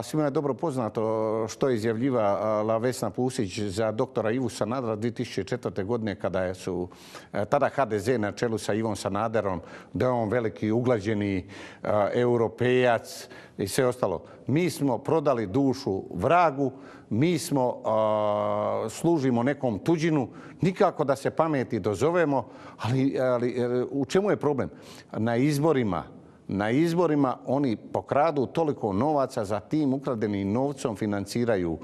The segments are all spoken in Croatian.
Svima je dobro poznato što je izjavljivala Vesna Pusić za doktora Ivu Sanadera 2004. godine kada su tada HDZ na čelu sa Ivom Sanaderom, da je on veliki uglađeni europejac i sve ostalo. Mi smo prodali dušu vragu, mi smo služimo nekom tuđinu, nikako da se pameti dozovemo, ali u čemu je problem? Na izborima oni pokradu toliko novaca, za tim ukradenim novcom financiraju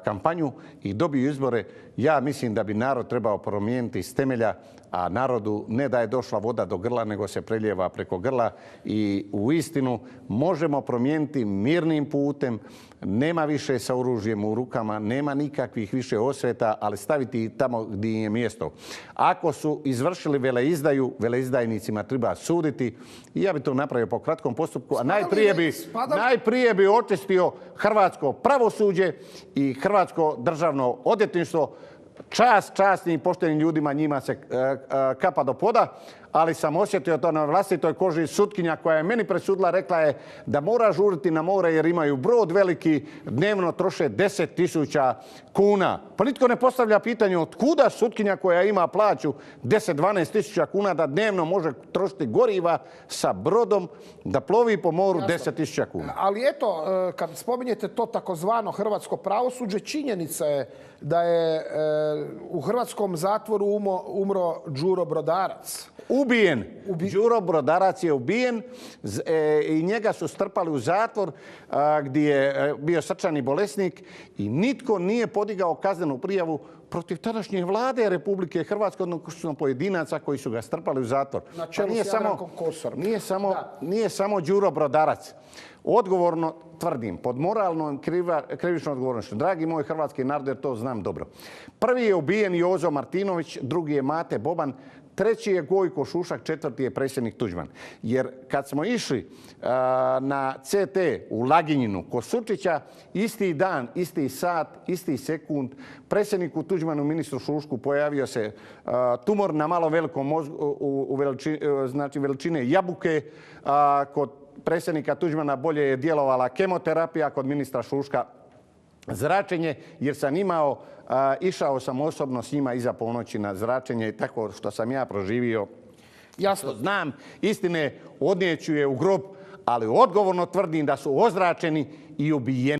kampanju i dobiju izbore. Ja mislim da bi narod trebao promijeniti iz temelja, a narodu ne da je došla voda do grla, nego se preljeva preko grla i uistinu možemo promijeniti mirnim putem. Nema više sa oružjem u rukama, nema nikakvih više osveta, ali staviti ih tamo gdje im je mjesto. Ako su izvršili veleizdaju, veleizdajnicima treba suditi. I ja bi to napravio po kratkom postupku, a najprije bi očistio hrvatsko pravosuđe i hrvatsko državno odvjetništvo. Čast časnim i poštenim ljudima, njima se kapa do poda, ali sam osjetio to na vlastitoj koži. Sutkinja koja je meni presudila rekla je da mora žuriti na more jer imaju brod veliki, dnevno troše 10.000 kuna. Pa nitko ne postavlja pitanje od kuda sutkinja koja ima plaću 10-12 tisuća kuna da dnevno može trošiti goriva sa brodom, da plovi po moru 10.000 kuna. Ali eto, kad spominjete to takozvano hrvatsko pravosuđe, činjenica je da je u hrvatskom zatvoru umro Đuro Brodarac. Ubijen. Đuro Brodarac je ubijen i njega su strpali u zatvor gdje je bio srčani bolesnik i nitko nije podigao kaznenu prijavu protiv tadašnje vlade Republike Hrvatske, odnosno pojedinaca koji su ga strpali u zatvor. Na čelu s Jadrankom Kosor. Nije samo Đuro Brodarac. Odgovorno tvrdim, pod moralnom krivičnom odgovornošću. Dragi moj hrvatski narod, jer to znam dobro. Prvi je ubijen Jozo Martinović, drugi je Mate Boban, treći je Gojko Šušak, četvrti je predsjednik Tuđman. Jer kad smo išli na CT u Laginjinu kod Sučića, isti dan, isti sat, isti sekund, predsjedniku Tuđmanu, ministru Šušku, pojavio se tumor na malo velikom mozgu, znači veličine jabuke. Kod predsjednika Tuđmana bolje je djelovala kemoterapija, kod ministra Šuška zračenje, jer sam išao sam osobno s njima iza ponoći na zračenje, tako što sam ja proživio. Jasno znam, istine odnijeću je u grob, ali odgovorno tvrdim da su ozračeni i ubijeni.